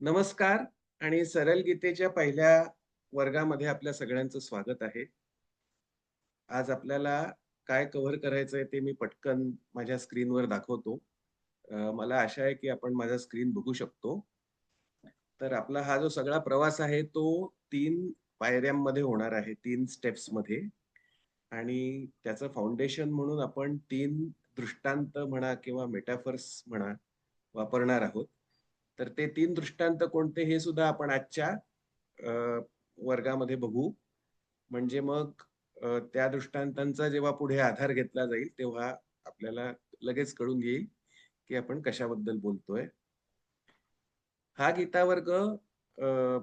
नमस्कार आणि सरळ गीतेच्या पहिल्या वर्गामध्ये आपल्या सगळ्यांचं स्वागत आहे. आज आपल्याला काय कव्हर करायचंय ते मी पटकन माझ्या स्क्रीनवर दाखवतो. मला आशा आहे की आपण माझा स्क्रीन बघू शकतो. तर आपला हा जो सगळा प्रवास आहे तो 3 पायऱ्यांमध्ये होणार आहे, 3 स्टेप्समध्ये आणि त्याचं फाउंडेशन म्हणून आपण 3 दृष्टांत म्हणा किंवा मेटाफर्स म्हणा वापरणार आहोत. तर ते 3 दृष्टांत कोणते हे सुद्धा आपण आजच्या अ, वर्गामध्ये बघू. म्हणजे मग त्या दृष्टांतांचा जेव्हा पुढे आधार घेतला जाईल, तेव्हा आपल्याला लगेच कळून येईल, की आपण कशाबद्दल बोलतोय. हा गीता वर्ग अ,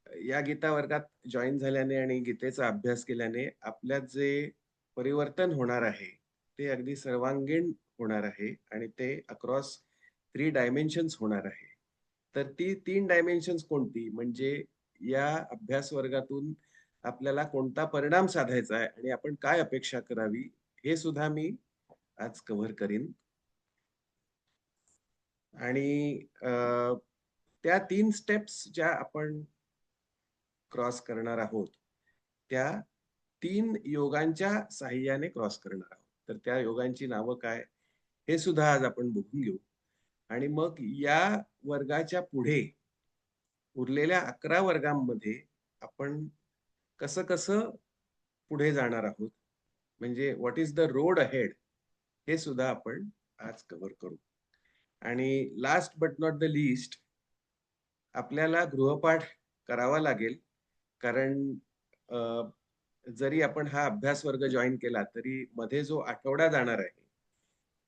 या गीता वर्गात जॉइन झाल्याने आणि गीतेचा अभ्यास केल्याने आपल्यात जे परिवर्तन होणार आहे, ते अगदी सर्वांगीण होणार आहे आणि ते अक्रॉस 3 डायमेन्शन्स होणार आहे. तर ती 3 डायमेन्शन्स कोणती? म्हणजे या अभ्यास वर्गातून आपल्याला कोणता परिणाम साधायचा आहे आणि आपण काय अपेक्षा करावी, हे सुद्धा मी आज कव्हर करीन. आणि त्या 3 स्टेप्स ज्या आपण क्रॉस करणार आहोत, त्या 3 योगांच्या साहाय्याने क्रॉस करणार आहोत. तर त्या योगांची नावं काय? हे सुद्धा आज आपण बघून घेऊ. आणि मग या वर्गाच्या पुढे उरलेल्या 11 वर्गांमध्ये आपण कसं-कसं पुढे जाणार आहोत, म्हणजे what is the road ahead हे सुद्धा आपण आज कव्हर करू. आणि last but not the least आपल्याला गृहपाठ करावा लागेल. कारण अ, जरी आपण हा अभ्यास वर्ग जॉइन केला, तरी मध्ये जो आठवडा जाणार आहे,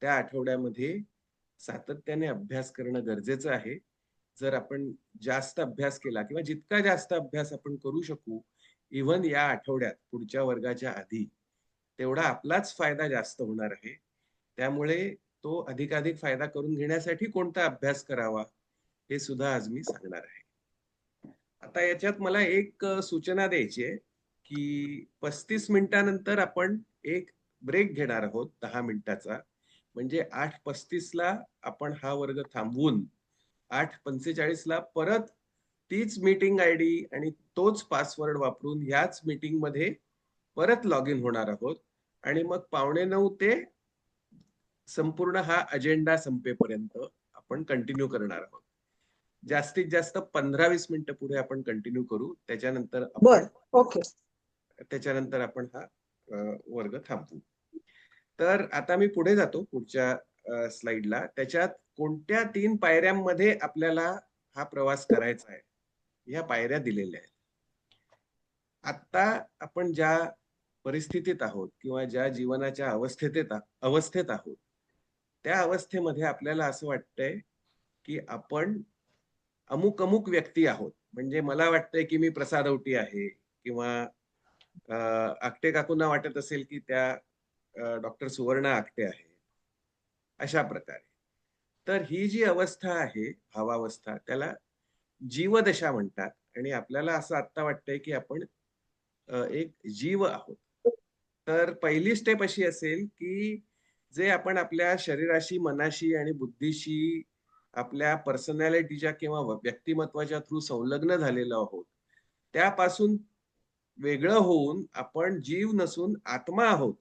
त्या आठवड्यामध्ये सातत्याने अभ्यास करणं गरजेचं आहे. जर आपण जास्त अभ्यास केला किंवा जितका जास्त अभ्यास आपण करू शकू, इव्हन या आठवड्यात पुढच्या वर्गाच्या आधी, तेवढा आपलाच फायदा जास्त होणार आहे. त्यामुळे तो अधिकाधिक फायदा करून घेण्यासाठी कोणता अभ्यास करावा, हे सुद्धा आज मी सांगणार आहे. आता याच्यात मला एक सूचना द्यायची आहे, की 35 मिनिटानंतर आपण एक ब्रेक घेणार आहोत 10 मिनिटाचा. म्हणजे 8:35 ला आपण हा वर्ग थांबवून 8:45 ला परत तीच मीटिंग आयडी आणि तोच पासवर्ड वापरून ह्याच मीटिंगमध्ये परत लॉग इन होणार आहोत आणि मग 8:45 ते संपूर्ण हा अजेंडा संपेपर्यंत आपण कंटिन्यू करणार आहोत. जास्तीत जास्त 15-20 मिनिटं पुढे आपण कंटिन्यू करू. बर. ओके. त्याच्यानंतर आपण हा वर्ग थांबवू. तर आता मी पुढे जातो पुढच्या स्लाइडला. त्याच्यात कोणत्या 3 पायऱ्यांमध्ये आपल्याला हा प्रवास करायचा आहे, ह्या पायऱ्या दिलेल्या आहेत. आत्ता आपण ज्या परिस्थितीत आहोत किंवा ज्या जीवनाच्या अवस्थेत आहोत, त्या अवस्थेमध्ये आपल्याला असं वाटतंय, की आपण अमुक-अमुक व्यक्ती आहोत. म्हणजे मला वाटतंय, की मी प्रसाद औटी आहे किंवा अ, आपटे काकूंना वाटत असेल, की त्या डॉक्टर सुवर्णा आपटे आहेत. अशा प्रकारे. तर ही जी अवस्था आहे, भावावस्था, त्याला जीवदशा म्हणतात आणि आपल्याला असं आत्ता वाटतंय, की आपण एक जीव आहोत. तर पहिली स्टेप अशी असेल, की जे आपण आपल्या शरीराशी, मनाशी आणि बुद्धीशी आपल्या पर्सनॅलिटीच्या किंवा व्यक्तिमत्त्वाच्या थ्रू संलग्न झालेलो आहोत. त्यापासून वेगळं होऊन आपण जीव नसून आत्मा आहोत,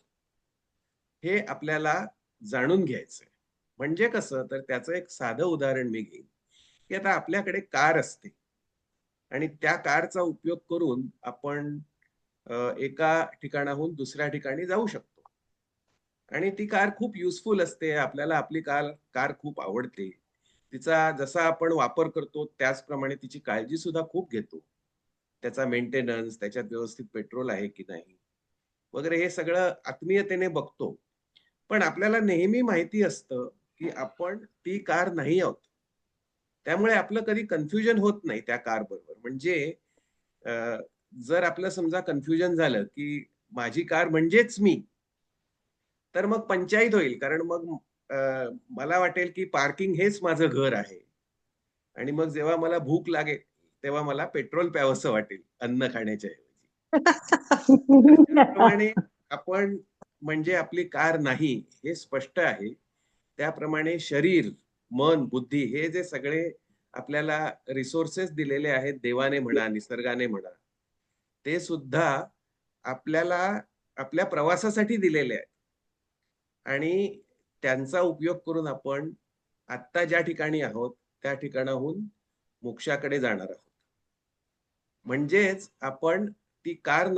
हे आपल्याला जाणून घ्यायचंय. म्हणजे कसं, तर त्याचं एक साधं उदाहरण मी घेईन, की आता आपल्याकडे कार असते आणि त्या कारचा उपयोग करून आपण एका ठिकाणाहून दुसऱ्या ठिकाणी जाऊ शकतो. आणि ती कार खूप युजफुल असते. आपल्याला आपली कार कार खूप आवडते. तिचा जसा आपण वापर करतो त्याचप्रमाणे तिची काळजी सुद्धा खूप घेतो. त्याचा मेंटेनन्स, त्याच्यात व्यवस्थित पेट्रोल आहे की नाही, वगैरे हे सगळं आत्मीयतेने बघतो. पण आपल्याला नेहमी माहिती असतं, की आपण ती कार नाही आहोत. त्यामुळे आपलं कधी कन्फ्युजन होत नाही त्या कारबरोबर. म्हणजे अ, जर आपलं समजा कन्फ्युजन झालं, की माझी कार म्हणजेच मी, तर मग पंचाईत होईल. कारण मग अ, मला वाटेल, की पार्किंग हेच माझं घर आहे. आणि मग जेव्हा मला भूक लागेल, तेव्हा मला पेट्रोल प्यावंसं वाटेल, अन्न खाण्याच्या ऐवजी. तर ज्याप्रमाणे आपण म्हणजे आपली कार नाही, हे स्पष्ट आहे. त्याप्रमाणे शरीर, मन, बुद्धी हे जे सगळे आपल्याला रिसोर्सेस दिलेले आहेत देवाने म्हणा, निसर्गाने म्हणा, ते सुद्धा आपल्याला आपल्या प्रवासासाठी दिलेले आहेत. आणि त्यांचा उपयोग करून आपण आत्ता ज्या ठिकाणी आहोत, त्या ठिकाणाहून मोक्षाकडे जाणार आहोत. म्हणजेच आपण ती कार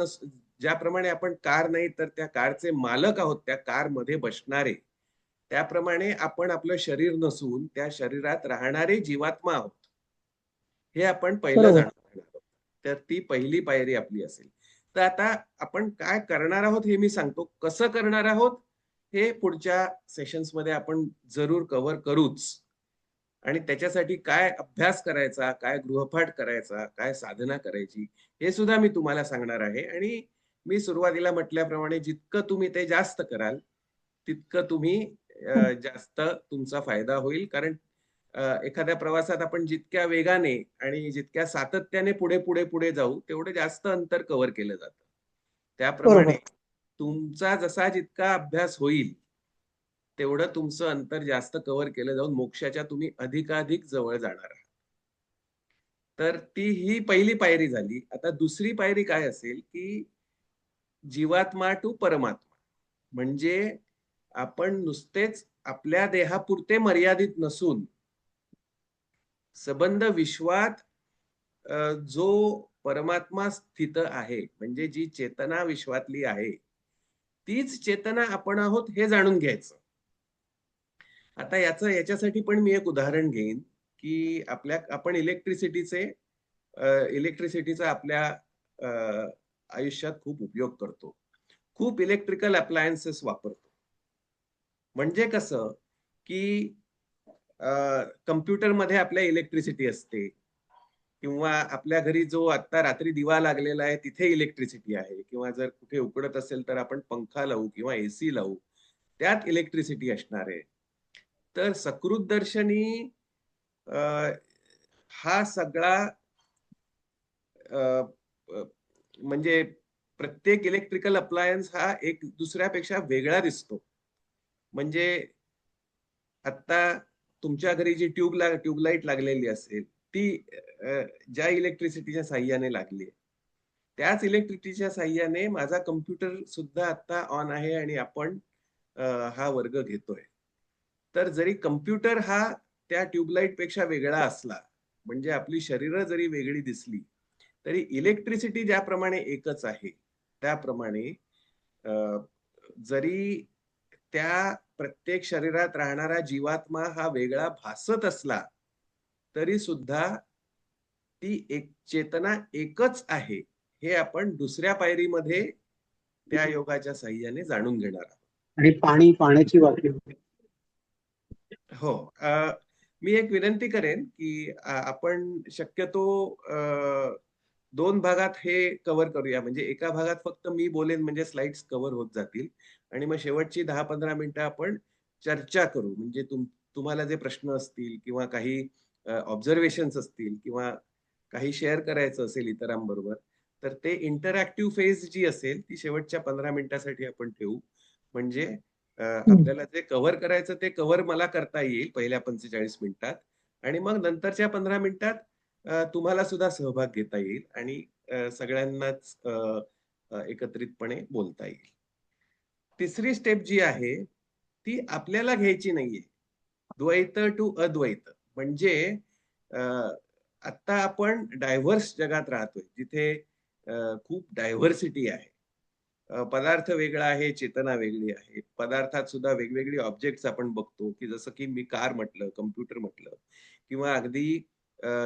ज्याप्रमाणे आपण कार नाही तर त्या कारचे मालक आहोत, त्या कारमध्ये बसणारे, त्याप्रमाणे आपण आपलं शरीर नसून त्या शरीरात राहणारे जीवात्मा आहोत. हे आपण पहिलं बरोबर. जाणून घेणार आहोत. तर ती पहिली पायरी आपली असेल. तर आता आपण काय करणार आहोत हे मी सांगतो. कसं करणार आहोत हे पुढच्या सेशन्समध्ये आपण जरूर कव्हर करूच. आणि त्याच्यासाठी काय अभ्यास करायचा, काय गृहपाठ करायचा, काय साधना करायची, हे सुद्धा मी तुम्हाला सांगणार आहे. आणि मी सुरुवातीला म्हटल्याप्रमाणे जितकं तुम्ही ते जास्त कराल, तितकं तुम्ही जास्त तुमचा फायदा होईल. कारण एखाद्या प्रवासात आपण जितक्या वेगाने आणि जितक्या सातत्याने पुढे जाऊ, तेवढं जास्त अंतर कव्हर केलं जातं. त्याप्रमाणे बरोबर. तुमचा जसा जितका अभ्यास होईल, तेवढं तुमचं अंतर जास्त कव्हर केलं जाऊन मोक्षाच्या तुम्ही अधिकाधिक जवळ जाणार आहात. तर ही पहिली पायरी झाली. आता दुसरी पायरी काय असेल, की जीवात्मा टू परमात्मा. म्हणजे आपण नुसतेच आपल्या देहापुरते मर्यादित नसून सबंध विश्वात जो परमात्मा स्थित आहे, म्हणजे जी चेतना विश्वातली आहे, तीच चेतना आपण आहोत हे जाणून घ्यायचं. आता याच्यासाठी पण मी एक उदाहरण घेईन, की आपण इलेक्ट्रिसिटीचा आपल्या अ, आयुष्यात खूप उपयोग करतो. खूप इलेक्ट्रिकल अप्लायन्सेस वापरतो. म्हणजे कसं, की कॉम्प्युटरमध्ये आपल्या इलेक्ट्रिसिटी असते किंवा आपल्या घरी जो आता रात्री दिवा लागलेला आहे तिथे इलेक्ट्रिसिटी आहे किंवा जर कुठे उकडत असेल तर आपण पंखा लावू किंवा एसी लावू, त्यात इलेक्ट्रिसिटी असणार आहे. तर सकृतदर्शनी अ, हा सगळा अ, अ, म्हणजे प्रत्येक इलेक्ट्रिकल अप्लायन्स हा एक दुसऱ्यापेक्षा वेगळा दिसतो. म्हणजे आता तुमच्या घरी जी ट्यूबलाईट लागलेली असेल, ती ज्या इलेक्ट्रिसिटीच्या साहाय्याने लागली आहे, त्याच इलेक्ट्रिसिटीच्या साहाय्याने माझा कॉम्प्युटर सुद्धा आता ऑन आहे आणि आपण हा वर्ग घेतोय. तर जरी कॉम्प्युटर हा त्या ट्यूबलाईटपेक्षा वेगळा असला, म्हणजे आपली शरीरं जरी वेगळी दिसली, तरी इलेक्ट्रिसिटी ज्याप्रमाणे एकच आहे, त्याप्रमाणे अ, जरी त्या प्रत्येक शरीरात राहणारा जीवात्मा हा वेगळा भासत असला, तरी सुद्धा ती एक चेतना एकच आहे, हे आपण दुसऱ्या पायरीमध्ये त्या योगाच्या साहाय्याने जाणून घेणार आहोत. आणि पाण्याची वाटणी होते. हो. मी एक विनंती करेन, की आपण शक्यतो 2 भागात हे कव्हर करूया. म्हणजे एका भागात फक्त मी बोलेन म्हणजे स्लाइड्स कव्हर होत जातील आणि मग शेवटची 10-15 मिनिटं आपण चर्चा करू. म्हणजे तुम्हाला जे प्रश्न असतील किंवा काही ऑब्झर्वेशन्स असतील किंवा काही शेअर करायचं असेल इतरांबरोबर, तर ते इंटरॅक्टिव्ह फेज जी असेल, ती शेवटच्या 15 मिनिटासाठी आपण ठेवू. म्हणजे आपल्याला जे कव्हर करायचं ते कव्हर मला करता येईल पहिल्या 45 मिनिटात आणि मग नंतरच्या 15 मिनिटात तुम्हाला सुद्धा सहभाग घेता येईल आणि सगळ्यांनाच एकत्रितपणे बोलता येईल. तिसरी स्टेप जी आहे, ती आपल्याला घ्यायची नाहीये. द्वैत टू अद्वैत. म्हणजे अ, आता आपण डायव्हर्स जगात राहतोय, जिथे खूप डायव्हर्सिटी आहे. पदार्थ वेगळा आहे, चेतना वेगळी आहे. पदार्थात सुद्धा वेगवेगळी ऑब्जेक्ट्स आपण बघतो, की जसं की मी कार म्हटलं, कॉम्प्युटर म्हटलं किंवा अगदी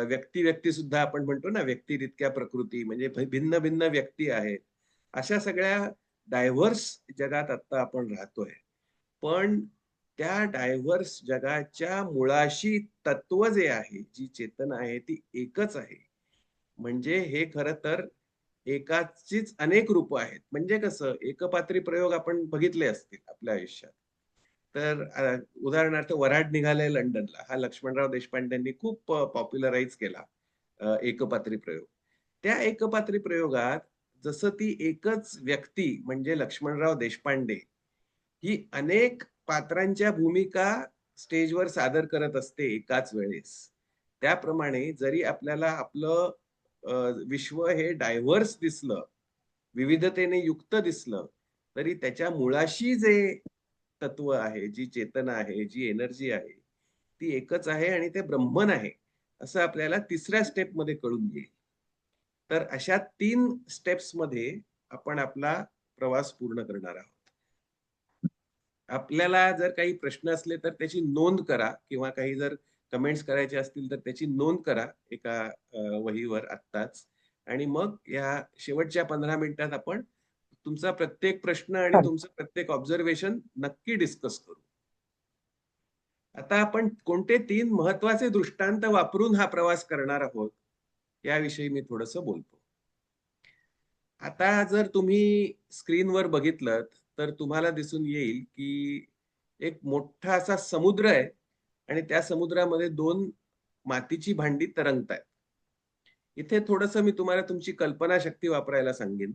व्यक्ती सुद्धा आपण म्हणतो ना, व्यक्तिरित्या प्रकृती म्हणजे भिन्न-भिन्न व्यक्ती आहेत. अशा सगळ्या डायव्हर्स जगात आता आपण राहतोय. पण त्या डायव्हर्स जगाच्या मुळाशी तत्व जे आहे, जी चेतना आहे ती एकच आहे. म्हणजे हे खरं तर एकाचीच अनेक रूपं आहेत. म्हणजे कसं एकपात्री प्रयोग आपण बघितले असतील आपल्या आयुष्यात. तर उदाहरणार्थ वऱ्हाड निघालंय लंडनला हा लक्ष्मणराव देशपांडेंनी खूप पॉप्युलराइज केला एकपात्री प्रयोग. त्या एकपात्री प्रयोगात जसं ती एकच व्यक्ती म्हणजे लक्ष्मणराव देशपांडे ही अनेक पात्रांच्या भूमिका स्टेजवर सादर करत असते एकाच वेळेस. त्याप्रमाणे जरी आपल्याला आपलं विश्व हे डायव्हर्स दिसलं, विविधतेने युक्त दिसलं, तरी त्याच्या मुळाशी जे तत्व आहे, जी चेतना आहे, जी एनर्जी आहे, ती एकच आहे आणि ते ब्रह्मन आहे, असं आपल्याला तिसऱ्या स्टेपमध्ये कळून येईल. तर अशा 3 स्टेप्समध्ये आपण आपला प्रवास पूर्ण करणार आहोत. आपल्याला जर काही प्रश्न असले तर त्याची नोंद करा किंवा काही जर कमेंट्स करायचे असतील तर त्याची नोंद करा एका वहीवर आत्ताच आणि मग या शेवटच्या 15 मिनिटात आपण तुमचा प्रत्येक प्रश्न आणि चालेल. तुमचं प्रत्येक ऑब्झर्वेशन नक्की डिस्कस करू. आता आपण कोणते 3 महत्वाचे दृष्टांत वापरून हा प्रवास करणार आहोत, याविषयी मी थोडंसं बोलतो. आता जर तुम्ही स्क्रीनवर बघितलत, तर तुम्हाला दिसून येईल, की एक मोठा असा समुद्र आहे आणि त्या समुद्रामध्ये 2 मातीची भांडी तरंगतायत. इथे थोडंसं मी तुम्हाला तुमची कल्पनाशक्ती वापरायला सांगेन,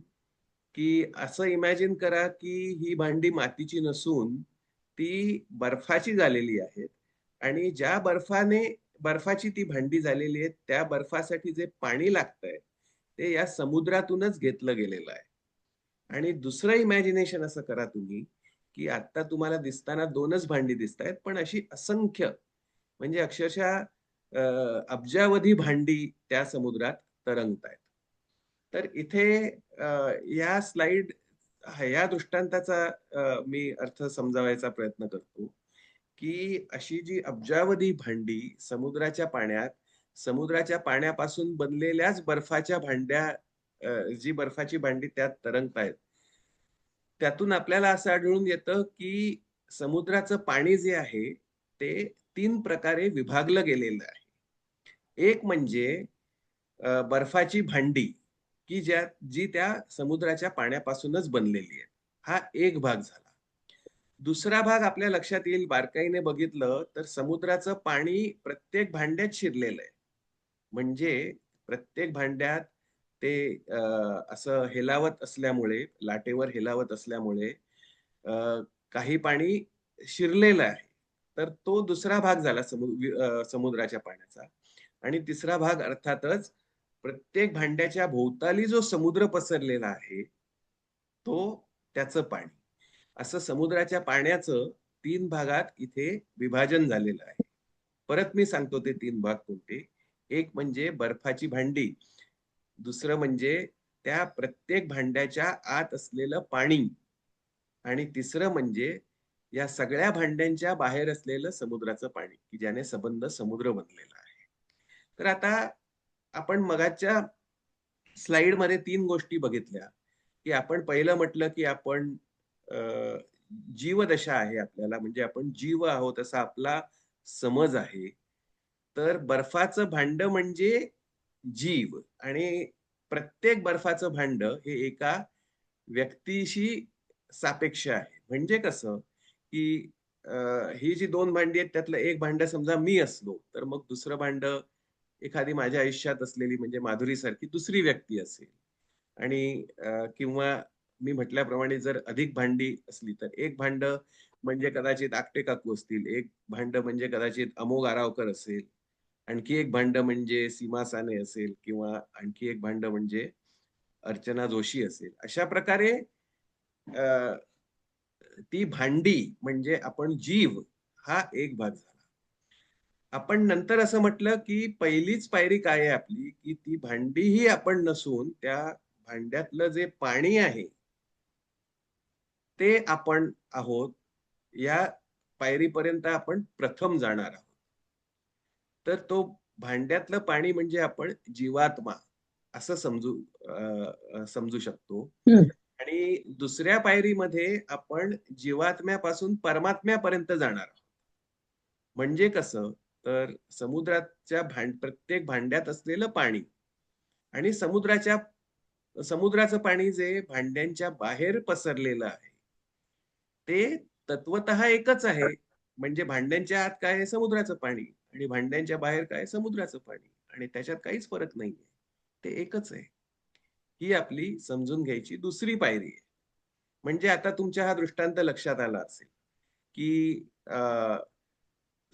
की असं इमॅजिन करा, की ही भांडी मातीची नसून ती बर्फाची झालेली आहेत आणि ज्या बर्फाची ती भांडी झालेली आहे, त्या बर्फासाठी जे पाणी लागतंय, ते या समुद्रातूनच घेतलं गेलेलं आहे. आणि दुसरं इमॅजिनेशन असं करा तुम्ही, की आता तुम्हाला दिसताना 2च भांडी दिसतायत, पण अशी असंख्य म्हणजे अक्षरशः अ, अब्जावधी भांडी त्या समुद्रात तरंगतायत. तर इथे या स्लाइड ह्या दृष्टांताचा मी अर्थ समजावायचा प्रयत्न करतो, की अशी जी अब्जावधी भांडी समुद्राच्या पाण्यापासून बनलेल्याच बर्फाच्या भांड्या जी बर्फाची भांडी त्यात तरंगतायत. त्यातून आपल्याला असं आढळून येतं, की समुद्राचं पाणी जे आहे, ते 3 प्रकारे विभागलं गेलेलं आहे. एक म्हणजे बर्फाची भांडी, जी त्या समुद्राच्या पाण्यापासूनच बनलेली आहे. हा एक भाग झाला. दुसरा भाग आपल्या लक्षात येईल बारकाईने बघितलं, तर समुद्राचं पाणी प्रत्येक भांड्यात शिरलेलं आहे. म्हणजे प्रत्येक भांड्यात ते असं हेलावत असल्यामुळे, लाटेवर हेलावत असल्यामुळे अ, काही पाणी शिरलेलं आहे. तर तो दुसरा भाग झाला समुद्राच्या पाण्याचा. आणि तिसरा भाग अर्थातच प्रत्येक भांड्याच्या भोवताली जो समुद्र पसरलेला आहे, तो त्याचं पाणी. असं समुद्राच्या पाण्याचं 3 भागात इथे विभाजन झालेलं आहे. परत मी सांगतो ते 3 भाग कोणते. एक म्हणजे बर्फाची भांडी, दुसरं म्हणजे त्या प्रत्येक भांड्याच्या आत असलेलं पाणी आणि तिसरं म्हणजे या सगळ्या भांड्यांच्या बाहेर असलेलं समुद्राचं पाणी, की ज्याने सबंध समुद्र बनलेला आहे. तर आता आपण मगाच्या स्लाइडमध्ये 3 गोष्टी बघितल्या, की आपण पहिलं म्हटलं, की आपण अ, जीवदशा आहे आपल्याला, म्हणजे आपण जीव आहोत असा आपला समज आहे. तर बर्फाचं भांडं म्हणजे जीव आणि प्रत्येक बर्फाचं भांडं हे एका व्यक्तीशी सापेक्ष आहे. म्हणजे कसं, की अ, ही जी 2 भांडी आहेत त्यातलं एक भांडं समजा मी असलो, तर मग दुसरं भांडं एखादी माझ्या आयुष्यात असलेली म्हणजे माधुरीसारखी दुसरी व्यक्ती असेल आणि किंवा मी म्हटल्याप्रमाणे जर अधिक भांडी असली, तर एक भांडं म्हणजे कदाचित आपटे काकू असतील, एक भांडं म्हणजे कदाचित अमोल आरावकर असेल, आणखी एक भांडं म्हणजे सीमा साने असेल किंवा आणखी एक भांडं म्हणजे अर्चना जोशी असेल. अशा प्रकारे अ, ती भांडी म्हणजे आपण जीव हा एक भाग झाला. आपण नंतर असं म्हटलं, की पहिलीच पायरी काय आहे आपली, की ती भांडीही आपण नसून त्या भांड्यातलं जे पाणी आहे, ते आपण आहोत. या पायरीपर्यंत आपण प्रथम जाणार आहोत. तर तो भांड्यातलं पाणी म्हणजे आपण जीवात्मा असं समजू शकतो. हं. आणि दुसऱ्या पायरीमध्ये आपण जीवात्म्यापासून परमात्म्यापर्यंत जाणार आहोत. म्हणजे कसं? तर प्रत्येक भांड्यात असलेलं पाणी आणि समुद्राचं पाणी जे भांड्यांच्या बाहेर पसरलेलं आहे, ते तत्वतः एकच आहे. म्हणजे भांड्यांच्या आत काय आहे? समुद्राचं पाणी आणि भांड्यांच्या बाहेर काय आहे? समुद्राचं पाणी आणि त्याच्यात काहीच फरक नाहीये. ते एकच आहे. ही आपली समजून घ्यायची दुसरी पायरी आहे. म्हणजे आता तुमच्या हा दृष्टांत लक्षात आला असेल, की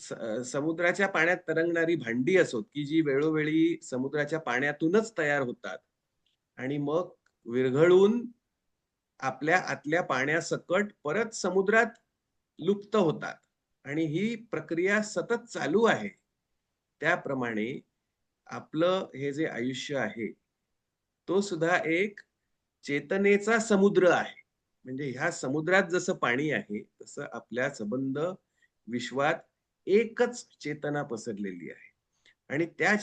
समुद्राच्या पाण्यात तरंगणारी भांडी असोत, की जी वेळोवेळी समुद्राच्या पाण्यातूनच तयार होतात आणि मग विरघळून आपल्या आतल्या पाण्यासकट परत समुद्रात लुप्त होतात आणि ही प्रक्रिया सतत चालू आहे. त्याप्रमाणे आपलं हे जे आयुष्य आहे, तो सुद्धा एक चेतनेचा समुद्र आहे. म्हणजे ह्या समुद्रात जसं पाणी आहे, तसं आपल्या सबंध विश्वात एकच चेतना पसरलेली आहे. आणि त्या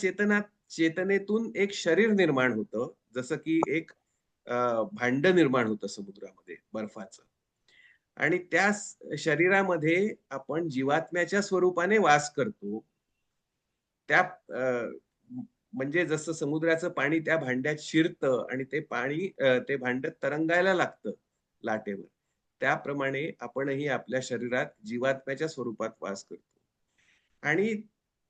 चेतनेतून एक शरीर निर्माण होतं, जसं की एक भांड निर्माण होतं समुद्रामध्ये बर्फाचं. आणि त्या शरीरामध्ये आपण जीवात्म्याच्या स्वरूपाने वास करतो. त्या म्हणजे जसं समुद्राचं पाणी त्या भांड्यात शिरतं आणि ते पाणी ते भांड तरंगायला लागतं लाटेवर. त्याप्रमाणे आपणही आपल्या शरीरात जीवात्म्याच्या स्वरूपात वास करतो. आणि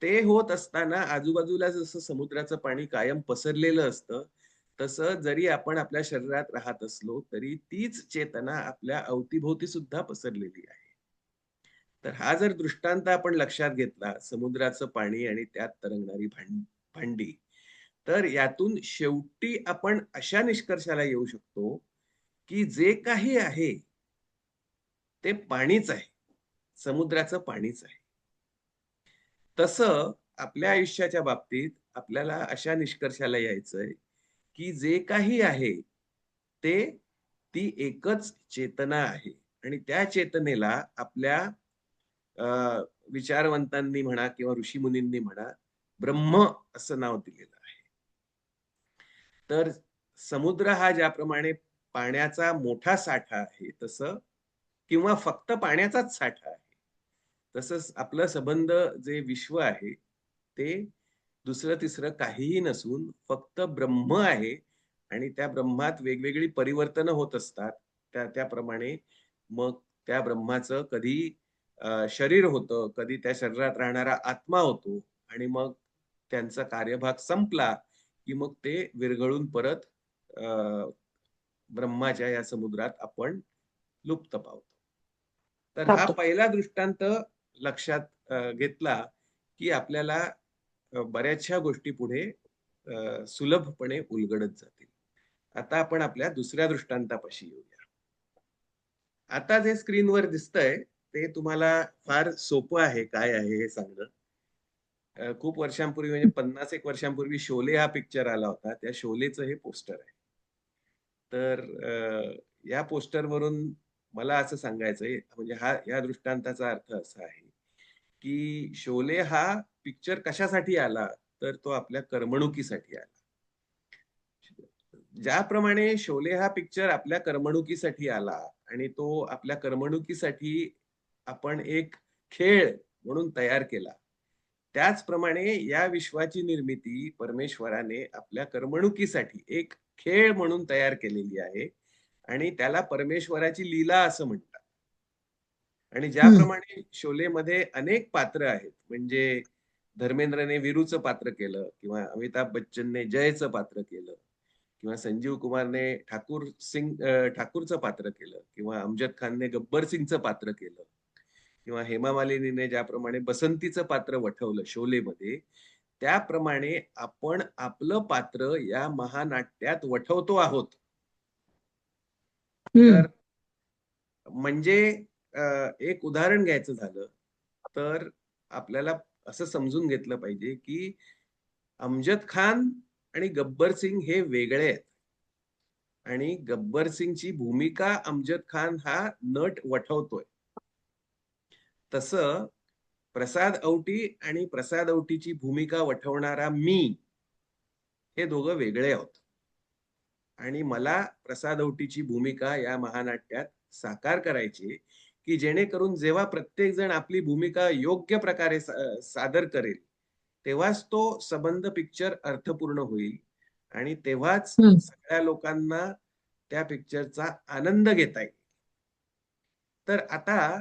ते होत असताना आजूबाजूला जसं समुद्राचं पाणी कायम पसरलेलं असतं, तसं जरी आपण आपल्या शरीरात राहत असलो, तरी तीच चेतना आपल्या अवतीभोवती सुद्धा पसरलेली आहे. तर हा जर दृष्टांत आपण लक्षात घेतला, समुद्राचं पाणी आणि त्यात तरंगणारी भांडी, तर यातून शेवटी आपण अशा निष्कर्षाला येऊ शकतो, की जे काही आहे, ते पाणीच आहे. समुद्राचं पाणीच आहे. तसं आपल्या आयुष्याच्या बाबतीत आपल्याला अशा निष्कर्षाला यायचंय, की जे काही आहे, ते ती एकच चेतना आहे आणि त्या चेतनेला आपल्या अ, विचारवंतांनी म्हणा किंवा ऋषीमुनींनी म्हणा, ब्रह्म असं नाव दिलेलं आहे. तर समुद्र हा ज्याप्रमाणे पाण्याचा मोठा साठा आहे, तसं किंवा फक्त पाण्याचाच साठा आहे. तसंच आपलं संबंध जे विश्व आहे, ते दुसरं-तिसरं काहीही नसून फक्त ब्रह्म आहे आणि त्या ब्रह्मात वेगवेगळी परिवर्तनं होत असतात. त्याप्रमाणे मग त्या ब्रह्माचं कधी शरीर होतं, कधी त्या शरीरात राहणारा आत्मा होतो आणि मग त्यांचा कार्यभाग संपला, की मग ते विरघळून परत अ, ब्रह्माच्या या समुद्रात आपण लुप्त पावतो. तर हा प्राप्त. पहिला दृष्टांत लक्षात घेतला, की आपल्याला बऱ्याचशा गोष्टी पुढे सुलभपणे उलगडत जातील. आता आपण आपल्या दुसऱ्या दृष्टांतापाशी येऊया. आता जे स्क्रीनवर दिसतंय, ते तुम्हाला फार सोपं आहे, काय आहे हे सांगणं. खूप वर्षांपूर्वी म्हणजे 50 एक वर्षांपूर्वी शोले हा पिक्चर आला होता. त्या शोलेचं हे पोस्टर आहे. तर या पोस्टरवरून मला असं सांगायचंय म्हणजे या दृष्टांताचा अर्थ असा आहे, की शोले हा पिक्चर कशासाठी आला, तर तो आपल्या करमणुकीसाठी आला. ज्याप्रमाणे शोले हा पिक्चर आपल्या करमणुकीसाठी आला आणि तो आपल्या करमणुकीसाठी आपण एक खेळ म्हणून तयार केला. त्याचप्रमाणे या विश्वाची निर्मिती परमेश्वराने आपल्या करमणुकीसाठी एक खेळ म्हणून तयार केलेली आहे आणि त्याला परमेश्वराची लीला असं म्हणतात. आणि ज्याप्रमाणे शोलेमध्ये अनेक पात्र आहेत, म्हणजे धर्मेंद्रने वीरूचं पात्र केलं किंवा अमिताभ बच्चनने जयचं पात्र केलं किंवा संजीव कुमारने ठाकूरचं पात्र केलं किंवा अमजद खानने गब्बर सिंगचं पात्र केलं किंवा हेमा मालिनीने ज्याप्रमाणे बसंतीचं पात्र वठवलं शोलेमध्ये, त्याप्रमाणे आपण आपलं पात्र या महानाट्यात वठवतो आहोत. हम्म. तर म्हणजे एक उदाहरण घ्यायचं झालं, तर आपल्याला असं समजून घेतलं पाहिजे, की अमजद खान आणि गब्बर सिंग हे वेगळे आहेत. आणि गब्बर सिंगची भूमिका अमजद खान हा नट वठवतोय. तसं प्रसाद औटी आणि प्रसाद औटीची भूमिका वठवणारा मी, हे दोघं वेगळे आहोत. आणि मला प्रसाद औटीची भूमिका या महानाट्यात साकार करायची, की जेणेकरून जेव्हा प्रत्येक जण आपली भूमिका योग्य प्रकारे सादर करेल, तेव्हाच तो संबंध पिक्चर अर्थपूर्ण होईल आणि तेव्हाच हम्म. सगळ्या लोकांना त्या पिक्चरचा आनंद घेता येईल. तर आता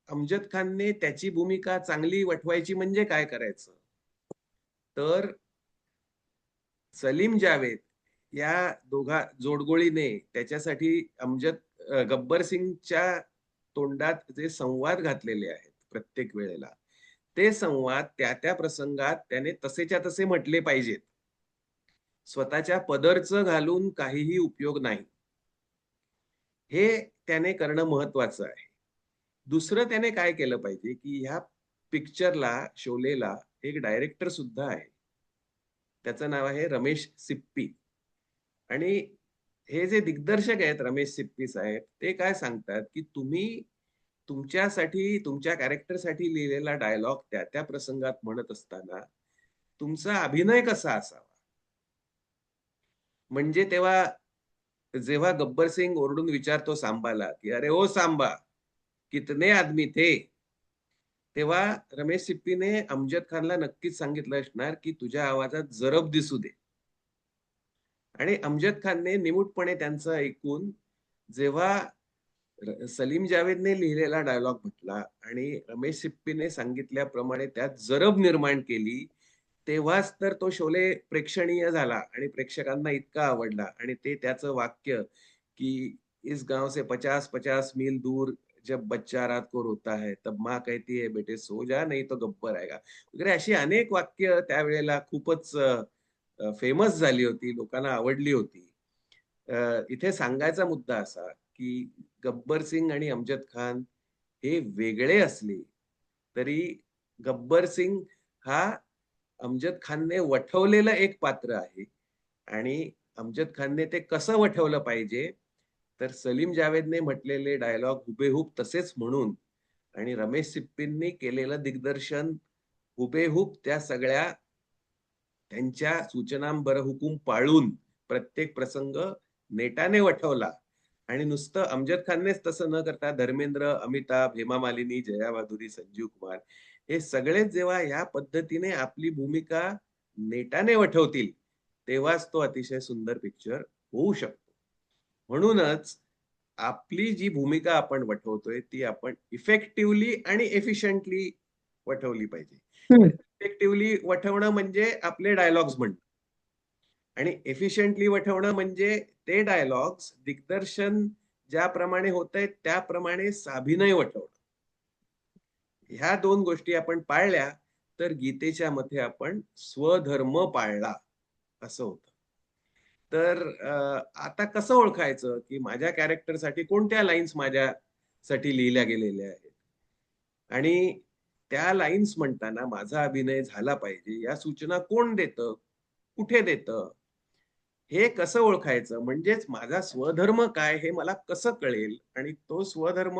अमजद खानने त्याची भूमिका चांगली वठवायची म्हणजे काय करायचं? तर सलीम जावेद या दोघा जोडगोळीने त्याच्यासाठी गब्बर सिंगच्या तोंडात जे संवाद घातलेले आहेत प्रत्येक वेळेला, ते संवाद त्या प्रसंगात त्याने तसेच्या तसे म्हटले पाहिजेत. स्वतःच्या पदरचं घालून काहीही उपयोग नाही. हे त्याने करणं महत्वाचं आहे. दुसरं त्याने काय केलं पाहिजे, की ह्या पिक्चरला, शोलेला एक डायरेक्टर सुद्धा आहे. त्याचं नाव आहे रमेश सिप्पी. आणि हे जे दिग्दर्शक आहेत रमेश सिप्पी साहेब, ते काय सांगतात, की तुम्ही तुमच्यासाठी, तुमच्या कॅरेक्टरसाठी लिहिलेला डायलॉग त्या प्रसंगात म्हणत असताना तुमचा अभिनय कसा असावा? म्हणजे तेव्हा जेव्हा गब्बर सिंग ओरडून विचारतो सांबाला, की "अरे ओ सांबा, कितने आदमी थे?" तेव्हा रमेश सिप्पीने अमजद खानला नक्कीच सांगितलं असणार, की "तुझ्या आवाजात जरब दिसू दे." आणि अमजद खानने निमूटपणे त्यांचं ऐकून जेव्हा सलीम जावेदने लिहिलेला डायलॉग म्हटला आणि रमेश सिप्पीने सांगितल्याप्रमाणे त्यात जरब निर्माण केली, तेव्हाच तर तो शोले प्रेक्षणीय झाला आणि प्रेक्षकांना इतका आवडला आणि ते त्याचं वाक्य, की "इस गाँव से 50-50 मील दूर जब बच्चा रात को रोता है, तब माँ कहती है बेटे सो जा नहीं तो गब्बर आएगा." वगैरे अशी अनेक वाक्य त्यावेळेला खूपच फेमस झाली होती, लोकांना आवडली होती. इथे सांगायचा मुद्दा असा, की गब्बर सिंग आणि अमजद खान हे वेगळे असले, तरी गब्बर सिंग हा अमजद खानने वठवलेलं एक पात्र आहे आणि अमजद खानने ते कसं वठवलं पाहिजे, तर सलीम जावेदने म्हटलेले डायलॉग हुबेहूब तसेच म्हणून आणि रमेश सिप्पींनी केलेलं दिग्दर्शन हुबेहूब त्या सगळ्या त्यांच्या सूचनांबरहुकूम पाळून प्रत्येक प्रसंग नेटाने वठवला आणि नुसतं अमजद खाननेच तसं न करता धर्मेंद्र, अमिताभ, हेमा मालिनी, जया भादुरी, संजीव कुमार हे सगळेच जेव्हा या पद्धतीने आपली भूमिका नेटाने वठवतील, तेव्हाच तो अतिशय सुंदर पिक्चर होऊ शकतो. म्हणूनच आपली जी भूमिका आपण वठवतोय, ती आपण इफेक्टिव्हली आणि एफिशियंटली वठवली पाहिजे. तर हं. इफेक्टिव्हली वठवणं म्हणजे आपले डायलॉग्स म्हणणं आणि एफिशियंटली वठवणं म्हणजे ते डायलॉग्स दिग्दर्शन ज्याप्रमाणे होतंय त्याप्रमाणे साभिनय वठवणं. ह्या 2 गोष्टी आपण पाळल्या, तर गीतेच्या मते आपण स्वधर्म पाळला असं होतं. तर आता कसं ओळखायचं, की माझ्या कॅरेक्टरसाठी कोणत्या लाईन्स माझ्यासाठी लिहिल्या गेलेल्या आहेत आणि त्या लाईन्स म्हणताना माझा अभिनय झाला पाहिजे, या सूचना कोण देतं? कुठे देतं? हे कसं ओळखायचं? म्हणजेच माझा स्वधर्म काय हे मला कसं कळेल आणि तो स्वधर्म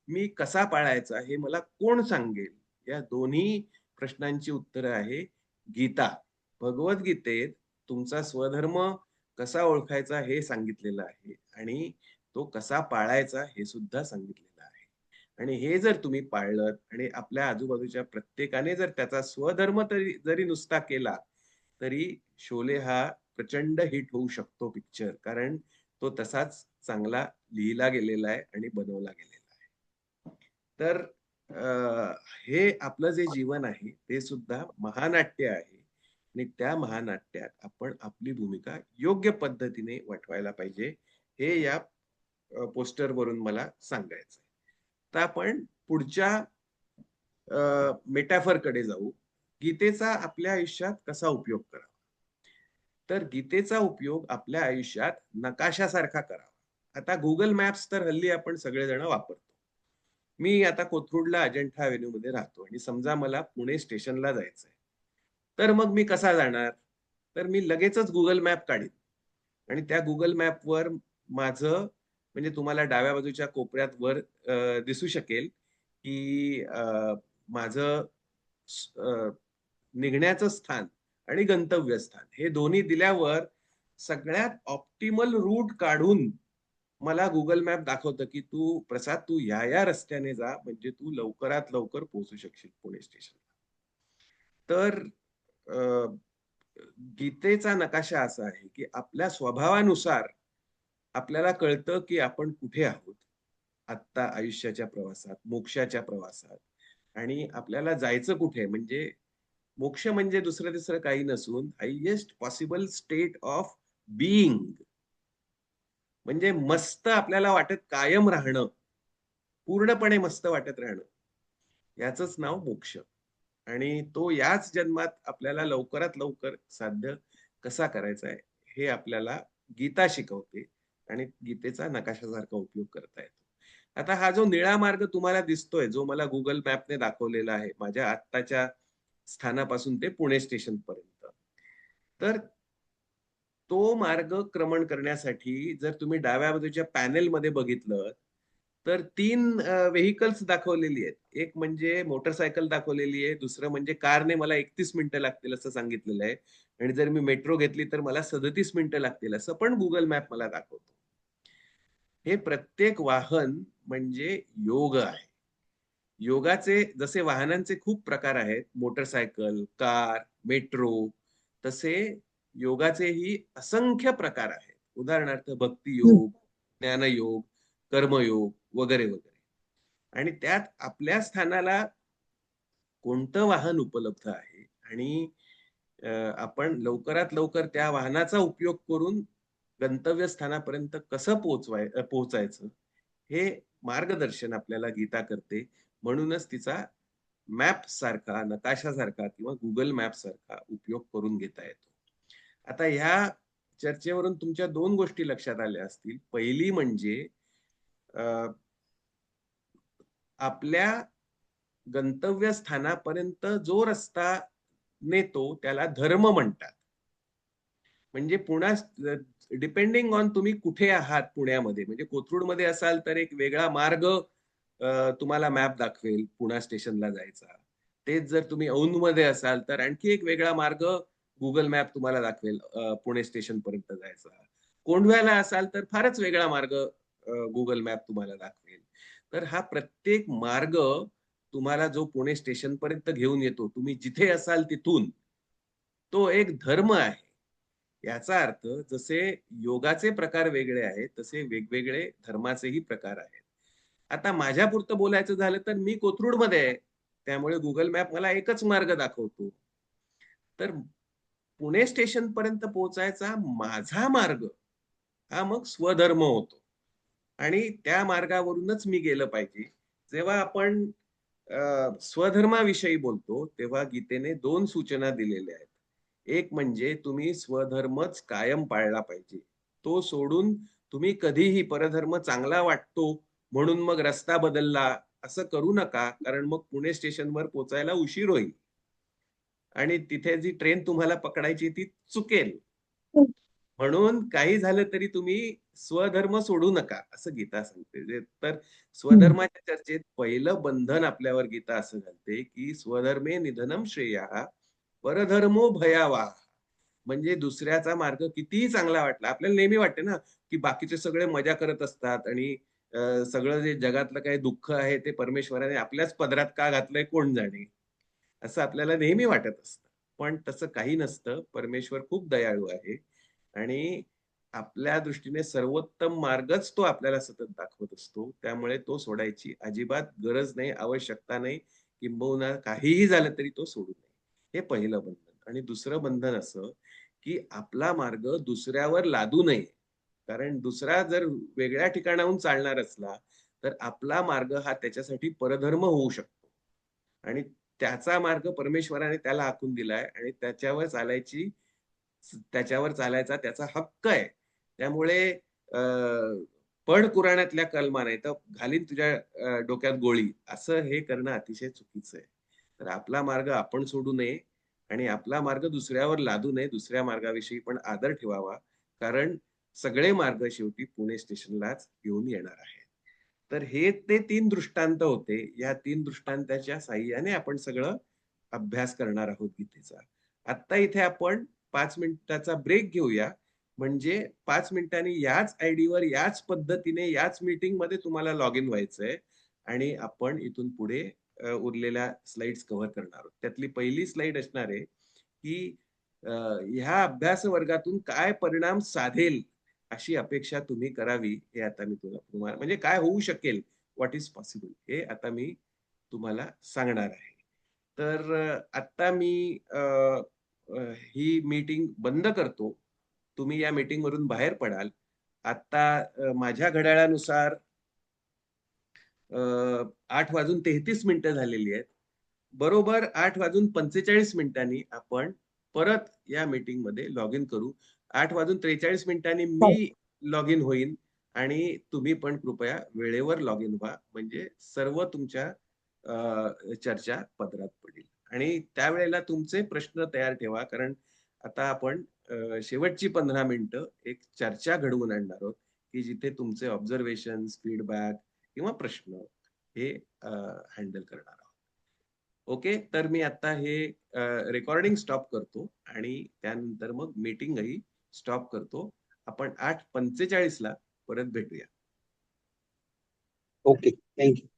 मी कसा पाळायचा हे मला कोण सांगेल? या दोन्ही प्रश्नांची उत्तरं आहे गीता. भगवद्गीतेत तुमचा स्वधर्म कसा ओळखायचा हे सांगितलेलं आहे आणि तो कसा पाळायचा हे सुद्धा सांगितलेलं आहे. आणि हे जर तुम्ही पाळलत आणि आपल्या आजूबाजूच्या प्रत्येकाने जर त्याचा स्वधर्म जरी नुसता केला, तरी शोले हा प्रचंड हिट होऊ शकतो पिक्चर. कारण तो तसाच चांगला लिहिला गेलेला आहे आणि बनवला गेलेला आहे. तर हे आपलं जे जीवन आहे, ते सुद्धा महानाट्य आहे आणि त्या महानाट्यात आपण आपली भूमिका योग्य पद्धतीने वठवायला पाहिजे. हे या पोस्टरवरून मला सांगायचंय. तर आपण पुढच्या मेटाफरकडे जाऊ. गीतेचा आपल्या आयुष्यात कसा उपयोग करावा? तर गीतेचा उपयोग आपल्या आयुष्यात नकाशासारखा करावा. आता Google मॅप्स तर हल्ली आपण सगळेजण वापरतो. मी आता कोथरूडला अजंठा एव्हेन्यूमध्ये राहतो आणि समजा मला पुणे स्टेशनला जायचंय. तर मग मी कसा जाणार? तर मी लगेचच Google मॅप काढीन आणि त्या Google मॅपवर माझं म्हणजे तुम्हाला डाव्या बाजूच्या कोपऱ्यात वर दिसू शकेल, की माझं निघण्याचं स्थान आणि गंतव्यस्थान हे दोन्ही दिल्यावर सगळ्यात ऑप्टिमल रूट काढून मला Google मॅप दाखवतं, की प्रसाद तू या रस्त्याने जा म्हणजे तू लवकरात लवकर पोहोचू शकशील पुणे स्टेशनला. तर अ, गीतेचा नकाशा असा आहे, की आपल्या स्वभावानुसार आपल्याला कळतं, की आपण कुठे आहोत. आत्ता आयुष्याच्या प्रवासात, मोक्षाच्या प्रवासात आणि आपल्याला जायचं कुठे म्हणजे मोक्ष म्हणजे दुसरं-तिसरं काही नसून highest possible state of being म्हणजे मस्त आपल्याला वाटत कायम राहणं, पूर्णपणे मस्त वाटत राहणं, याचंच नाव मोक्ष. आणि तो याच जन्मात आपल्याला लवकरात लवकर साध्य कसा करायचा आहे, हे आपल्याला गीता शिकवते आणि गीतेचा नकाशासारखा उपयोग करता येतो. आता हा जो निळा मार्ग तुम्हाला दिसतोय, जो मला Google मॅपने दाखवलेला आहे, माझ्या आत्ताच्या स्थानापासून ते पुणे स्टेशनपर्यंत. तर तो मार्गक्रमण करण्यासाठी जर तुम्ही डाव्या बाजूच्या पॅनेलमध्ये बघितलं, तर 3 व्हेइकल्स दाखवलेली आहेत. एक म्हणजे मोटरसायकल दाखवलेली आहे, दुसरं म्हणजे कारने मला 31 मिनिटं लागतील असं सांगितलेलं आहे आणि जर मी मेट्रो घेतली तर मला 37 मिनिटं लागतील असं पण Google मॅप मला दाखवतो. हे प्रत्येक वाहन म्हणजे योग आहे. योगाचे जसे वाहनांचे खूप प्रकार आहेत, मोटरसायकल, कार, मेट्रो, तसे योगाचेही असंख्य प्रकार आहेत. उदाहरणार्थ भक्तियोग, ज्ञानयोग, कर्मयोग वगैरे, वगैरे. आणि त्यात आपल्या स्थानाला कोणतं वाहन उपलब्ध आहे आणि आपण लवकरात लवकर त्या वाहनाचा उपयोग करून गंतव्यस्थानापर्यंत कसं पोहोचायचं, हे मार्गदर्शन आपल्याला गीता करते. म्हणूनच तिचा मॅप सारखा, नकाशासारखा किंवा Google मॅप सारखा उपयोग करून घेता येतो. आता ह्या चर्चेवरून तुमच्या 2 गोष्टी लक्षात आल्या असतील. पहिली म्हणजे अ, आपल्या गंतव्यस्थानापर्यंत जो रस्ता नेतो त्याला धर्म म्हणतात. म्हणजे डिपेंडिंग ऑन तुम्ही कुठे आहात पुण्यामध्ये. म्हणजे कोथरूडमध्ये असाल तर एक वेगळा मार्ग तुम्हाला मॅप दाखवेल पुणा स्टेशनला जायचा. तेच जर तुम्ही औंधमध्ये असाल तर आणखी एक वेगळा मार्ग Google मॅप तुम्हाला दाखवेल पुणे स्टेशनपर्यंत जायचा. कोंढव्याला असाल तर फारच वेगळा मार्ग Google मॅप तुम्हाला दाखवेल. तर हा प्रत्येक मार्ग तुम्हाला जो पुणे स्टेशनपर्यंत घेऊन येतो, तुम्ही जिथे असाल तिथून, तो एक धर्म आहे. याचा अर्थ जसे योगाचे प्रकार वेगळे आहेत, तसे वेगवेगळे धर्माचेही प्रकार आहेत. आता माझ्यापुरतं बोलायचं झालं तर मी कोथरूडमध्ये आहे. त्यामुळे Google मॅप मला एकच मार्ग दाखवतो. तर पुणे स्टेशनपर्यंत पोहोचायचा माझा मार्ग हा मग स्वधर्म होतो आणि त्या मार्गावरूनच मी गेलं पाहिजे. जेव्हा आपण स्वधर्माविषयी बोलतो, तेव्हा गीतेने 2 सूचना दिलेल्या आहेत. एक म्हणजे तुम्ही स्वधर्मच कायम पाळला पाहिजे. तो सोडून तुम्ही कधीही परधर्म चांगला वाटतो म्हणून मग रस्ता बदलला असं करू नका. कारण मग पुणे स्टेशनवर पोहोचायला उशीर होईल आणि तिथे जी ट्रेन तुम्हाला पकडायची ती चुकेल. म्हणून काही झालं तरी तुम्ही स्वधर्म सोडू नका, असं गीता सांगते. तर स्वधर्माच्या चर्चेत पहिलं बंधन आपल्यावर गीता असं घालते, की स्वधर्मे निधनम श्रेयः, परधर्मो भयावहा. म्हणजे दुसऱ्याचा मार्ग कितीही चांगला वाटला. आपल्याला नेहमी वाटते ना, की बाकीचे सगळे मजा करत असतात आणि सगळं जे जगातलं काही दुःख आहे ते परमेश्वराने आपल्याच पदरात का घातलंय कोण जाणे. असं आपल्याला नेहमी वाटत असतं. पण तसं काही नसतं. परमेश्वर खूप दयाळू आहे आणि आपल्या दृष्टीने सर्वोत्तम मार्गच तो आपल्याला सतत दाखवत असतो. त्यामुळे तो सोडायची अजिबात गरज नाही, आवश्यकता नाही. किंबहुना काहीही झालं तरी तो सोडू नये. हे पहिलं बंधन. आणि दुसरं बंधन असं, की आपला मार्ग दुसऱ्यावर लादू नये. कारण दुसरा जर वेगळ्या ठिकाणाहून चालणार असला, तर आपला मार्ग हा त्याच्यासाठी परधर्म होऊ शकतो. आणि त्याचा मार्ग परमेश्वराने त्याला आखून दिलाय आणि त्याच्यावर चालायचा त्याचा हक्क आहे. त्यामुळे अ, पढ कुराणातल्या कलमा नाही तर घालीन तुझ्या डोक्यात गोळी, असं हे करणं अतिशय चुकीचं आहे. तर आपला मार्ग आपण सोडू नये आणि आपला मार्ग दुसऱ्यावर लादू नये. दुसऱ्या मार्गाविषयी पण आदर ठेवावा. कारण सगळे मार्ग शेवटी पुणे स्टेशनलाच घेऊन येणार आहेत. तर हे ते 3 दृष्टांत होते. या 3 दृष्टांताच्या साहाय्याने आपण सगळं अभ्यास करणार आहोत गीतेचा. आत्ता इथे आपण 5 मिनिटाचा ब्रेक घेऊया. म्हणजे 5 मिनिटांनी याच आयडीवर, याच पद्धतीने, याच मीटिंगमध्ये तुम्हाला लॉग इन व्हायचंय आणि आपण इथून पुढे उरलेल्या स्लाइड्स कव्हर करणार आहोत. त्यातली पहिली स्लाइड असणार आहे, की ह्या अभ्यास वर्गातून काय परिणाम साधेल अशी अपेक्षा तुम्ही करावी, हे आता मी तुम्हाला म्हणजे काय होऊ शकेल, व्हॉट इज पॉसिबल हे आता मी तुम्हाला सांगणार आहे. तर आत्ता मी ही मीटिंग बंद करतो. तुम्ही या मीटिंगवरून बाहेर पडाल. आता माझ्या घड्याळानुसार 8 वाजून 33 मिनिटं झालेली आहेत. बरोबर 8:45 आपण परत या मीटिंग मध्ये लॉग इन करू. 8:43 मी लॉग इन होईन आणि तुम्ही पण कृपया वेळेवर लॉग इन व्हा. म्हणजे सर्व तुमच्या चर्चा पदरात पडेल आणि त्यावेळेला तुमचे प्रश्न तयार ठेवा. कारण आता आपण शेवटची 15 मिनिटं एक चर्चा घडवून आणणार आहोत, की जिथे तुमचे ऑब्झर्वेशन्स, फीडबॅक किंवा प्रश्न हे हँडल करणार आहोत. ओके. तर मी आता हे रेकॉर्डिंग स्टॉप करतो आणि त्यानंतर मग मीटिंगही स्टॉप करतो. आपण 8:45 ला परत भेटूया. Okay, thank you.